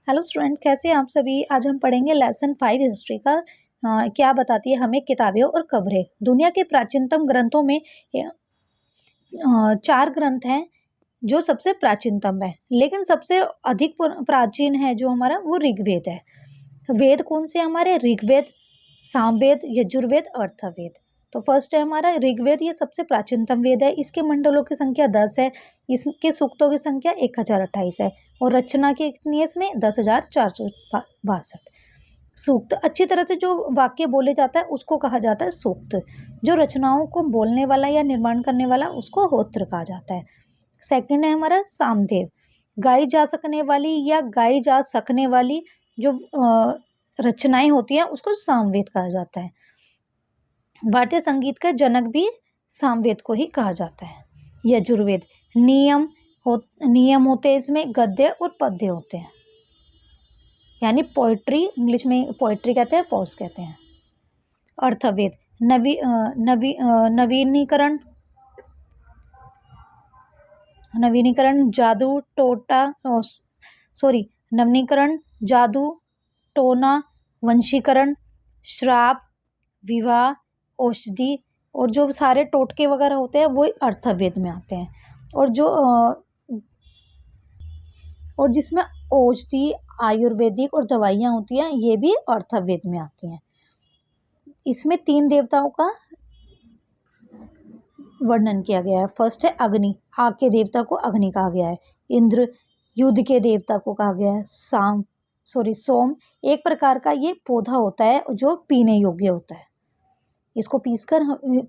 Hello student, कैसे हैं आप सभी। आज हम पढ़ेंगे लेसन 5 हिस्ट्री का। क्या बताती है हमें किताबें और कब्रें। दुनिया के प्राचीनतम ग्रंथों में 4 ग्रंथ हैं जो सबसे प्राचीनतम है, लेकिन सबसे अधिक प्राचीन है जो हमारा वो ऋग्वेद है। वेद कौन से हमारे? ऋग्वेद, सामवेद, यजुर्वेद, अर्थवेद। तो फर्स्ट है हमारा ऋग्वेद। ये सबसे प्राचीनतम वेद है। इसके मंडलों की संख्या 10 है। इसके सूक्तों की संख्या 1028 है और रचना की कितनी है इसमें? 10,462 सूक्त। अच्छी तरह से जो वाक्य बोले जाता है उसको कहा जाता है सूक्त। जो रचनाओं को बोलने वाला या निर्माण करने वाला उसको होत्र कहा जाता है। सेकंड है हमारा सामदेव। गाई जा सकने वाली या गाई जा सकने वाली जो रचनाएं होती हैं उसको सामवेद कहा जाता है। भारतीय संगीत का जनक भी सामवेद को ही कहा जाता है। यजुर्वेद नियम होते हैं, इसमें गद्य और पद्य होते हैं, यानी पोएट्री, इंग्लिश में पोएट्री कहते हैं, पोज कहते हैं। अर्थवेद नवीनीकरण, जादू टोटा नवीनीकरण, जादू टोना, वंशीकरण, श्राप, विवाह, औषधि और जो सारे टोटके वगैरह होते हैं वो अर्थवेद में आते हैं। और जिसमें औषधि, आयुर्वेदिक और दवाइयाँ होती हैं ये भी अर्थवेद में आती हैं। इसमें 3 देवताओं का वर्णन किया गया है। फर्स्ट है अग्नि, आग के देवता को अग्नि कहा गया है। इंद्र, युद्ध के देवता को कहा गया है सोम। एक प्रकार का ये पौधा होता है जो पीने योग्य होता है। इसको पीसकर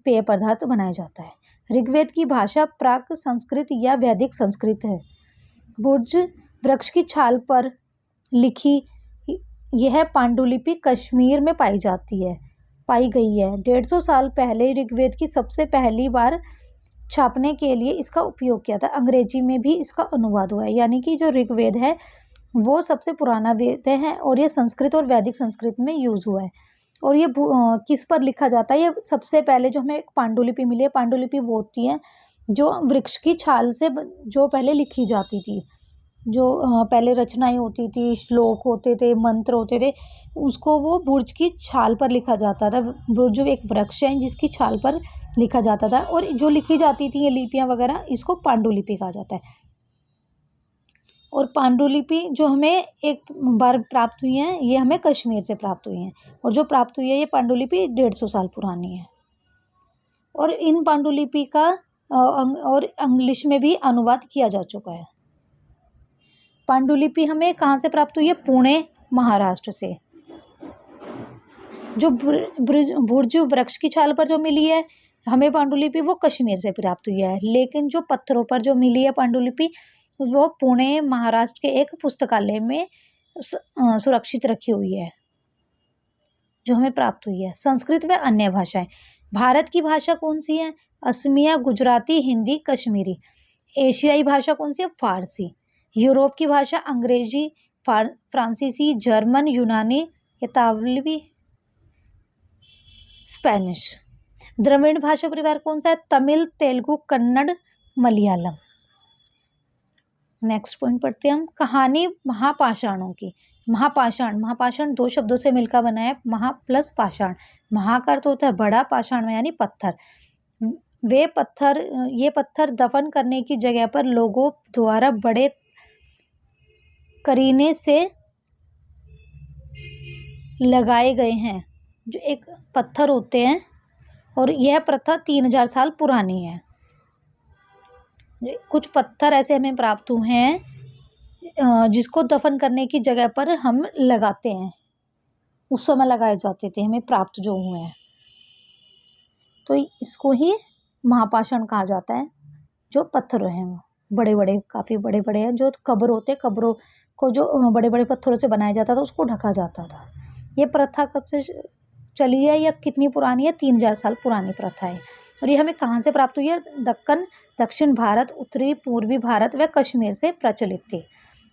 पेय पदार्थ बनाया जाता है। ऋग्वेद की भाषा प्राक संस्कृत या वैदिक संस्कृत है। बुर्ज वृक्ष की छाल पर लिखी यह पांडुलिपि कश्मीर में पाई गई है। 150 साल पहले ऋग्वेद की सबसे पहली बार छापने के लिए इसका उपयोग किया था। अंग्रेजी में भी इसका अनुवाद हुआ है, यानी कि जो ऋग्वेद है वो सबसे पुराना वेद है और ये संस्कृत और वैदिक संस्कृत में यूज हुआ है। और ये किस पर लिखा जाता है? ये सबसे पहले जो हमें पांडुलिपि मिली है, पांडुलिपि वो होती है जो वृक्ष की छाल से जो पहले लिखी जाती थी, जो पहले रचनाएं होती थी, श्लोक होते थे, मंत्र होते थे, उसको वो बुर्ज की छाल पर लिखा जाता था। बुर्ज एक वृक्ष है जिसकी छाल पर लिखा जाता था और जो लिखी जाती थी ये लिपियां वगैरह, इसको पांडुलिपि कहा जाता है। और पांडुलिपि जो हमें एक बार प्राप्त हुई है ये हमें कश्मीर से प्राप्त हुई हैं और जो प्राप्त हुई है ये पांडुलिपि 150 साल पुरानी है। और इन पांडुलिपि का और इंग्लिश में भी अनुवाद किया जा चुका है। पांडुलिपि हमें कहाँ से प्राप्त हुई है? पुणे, महाराष्ट्र से। जो बुर्ज वृक्ष की छाल पर जो मिली है हमें पांडुलिपि वो कश्मीर से प्राप्त हुई है, लेकिन जो पत्थरों पर जो मिली है पांडुलिपि वो पुणे, महाराष्ट्र के एक पुस्तकालय में सुरक्षित रखी हुई है, जो हमें प्राप्त हुई है। संस्कृत व अन्य भाषाएं। भारत की भाषा कौन सी है? असमिया, गुजराती, हिंदी, कश्मीरी। एशियाई भाषा कौन सी है? फारसी। यूरोप की भाषा अंग्रेजी, फ्रांसीसी, जर्मन, यूनानी, इतालवी, स्पेनिश। द्रविड़ भाषा परिवार कौन सा है? तमिल, तेलुगु, कन्नड़, मलयालम। नेक्स्ट पॉइंट पढ़ते हैं हम। कहानी महापाषाणों की। महापाषाण 2 शब्दों से मिलकर बना है, महा प्लस पाषाण। महा का अर्थ होता है बड़ा, पाषाण में यानी पत्थर। ये पत्थर दफन करने की जगह पर लोगों द्वारा बड़े करीने से लगाए गए हैं, जो एक पत्थर होते हैं और यह प्रथा 3000 साल पुरानी है। कुछ पत्थर ऐसे हमें प्राप्त हुए हैं जिसको दफन करने की जगह पर हम लगाते हैं, उस समय लगाए जाते थे, हमें प्राप्त जो हुए हैं, तो इसको ही महापाषाण कहा जाता है। जो पत्थर हैं वो बड़े बड़े, काफ़ी बड़े बड़े हैं। जो कब्र होते, कब्रों को जो बड़े बड़े पत्थरों से बनाया जाता था उसको ढका जाता था। ये प्रथा कब से चली है या कितनी पुरानी है? 3000 साल पुरानी प्रथा है। और ये हमें कहाँ से प्राप्त हुई है? दक्कन, दक्षिण भारत, उत्तरी पूर्वी भारत व कश्मीर से प्रचलित थी।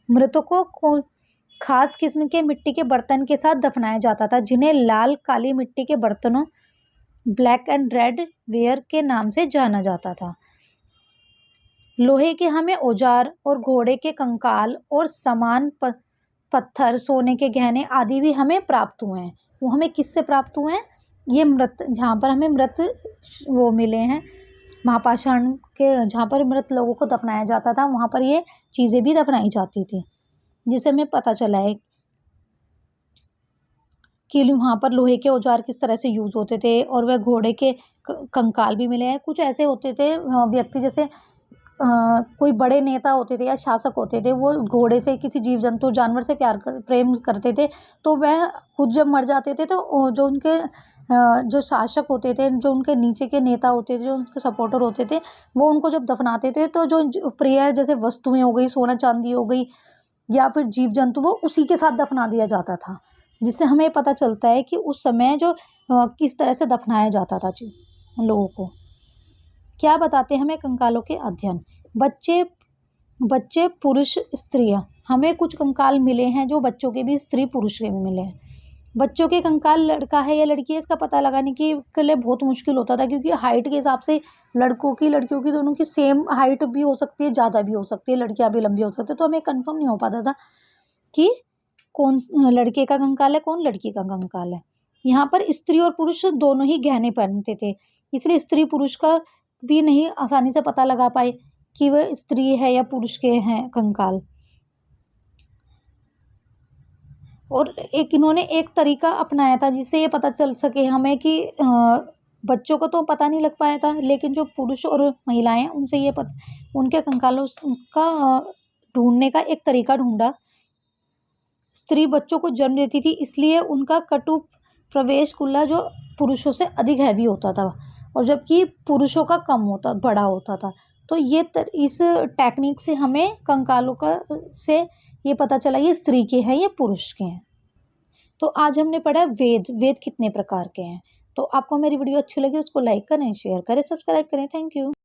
मृतकों को खास किस्म के मिट्टी के बर्तन के साथ दफनाया जाता था, जिन्हें लाल काली मिट्टी के बर्तनों, ब्लैक एंड रेड वेयर के नाम से जाना जाता था। लोहे के हमें औजार और घोड़े के कंकाल और समान पत्थर, सोने के गहने आदि भी हमें प्राप्त हुए हैं। वो हमें किससे प्राप्त हुए हैं? ये मृत, जहाँ पर हमें मृत वो मिले हैं, महापाषाण के, जहाँ पर मृत लोगों को दफनाया जाता था वहाँ पर ये चीज़ें भी दफनाई जाती थी, जिससे हमें पता चला है कि वहाँ पर लोहे के औजार किस तरह से यूज़ होते थे। और वह घोड़े के कंकाल भी मिले हैं। कुछ ऐसे होते थे व्यक्ति, जैसे कोई बड़े नेता होते थे या शासक होते थे, वो घोड़े से, किसी जीव जंतु जानवर से प्रेम करते थे, तो वह खुद जब मर जाते थे तो जो उनके जो शासक होते थे, जो उनके नीचे के नेता होते थे, जो उनके सपोर्टर होते थे, वो उनको जब दफनाते थे तो जो प्रिय जैसे वस्तुएं हो गई, सोना चांदी हो गई या फिर जीव जंतु, वो उसी के साथ दफना दिया जाता था। जिससे हमें पता चलता है कि उस समय जो किस तरह से दफनाया जाता था लोगों को। क्या बताते हैं हमें कंकालों के अध्ययन? बच्चे पुरुष, स्त्रियां, हमें कुछ कंकाल मिले हैं जो बच्चों के भी, स्त्री पुरुष के भी मिले हैं। बच्चों के कंकाल लड़का है या लड़की है, इसका पता लगाने के लिए बहुत मुश्किल होता था, क्योंकि हाइट के हिसाब से लड़कियों की दोनों की सेम हाइट भी हो सकती है, ज़्यादा भी हो सकती है, लड़कियां भी लंबी हो सकती है, तो हमें कंफर्म नहीं हो पाता था कि कौन लड़के का कंकाल है, कौन लड़की का कंकाल है। यहाँ पर स्त्री और पुरुष दोनों ही गहने पहनते थे, इसलिए स्त्री पुरुष का भी नहीं आसानी से पता लगा पाए कि वह स्त्री है या पुरुष के हैं कंकाल। और इन्होंने एक तरीका अपनाया था जिससे ये पता चल सके हमें कि बच्चों को तो पता नहीं लग पाया था, लेकिन जो पुरुष और महिलाएं, उनसे ये उनके कंकालों का ढूंढने का एक तरीका ढूंढा। स्त्री बच्चों को जन्म देती थी, इसलिए उनका कटु प्रवेश कुल्ला जो पुरुषों से अधिक हैवी होता था, और जबकि पुरुषों का बड़ा होता था। तो ये इस टेक्निक से हमें कंकालों से ये पता चला ये स्त्री के हैं या पुरुष के हैं। तो आज हमने पढ़ा वेद कितने प्रकार के हैं। तो आपको मेरी वीडियो अच्छी लगी उसको लाइक करें, शेयर करें, सब्सक्राइब करें। Thank you.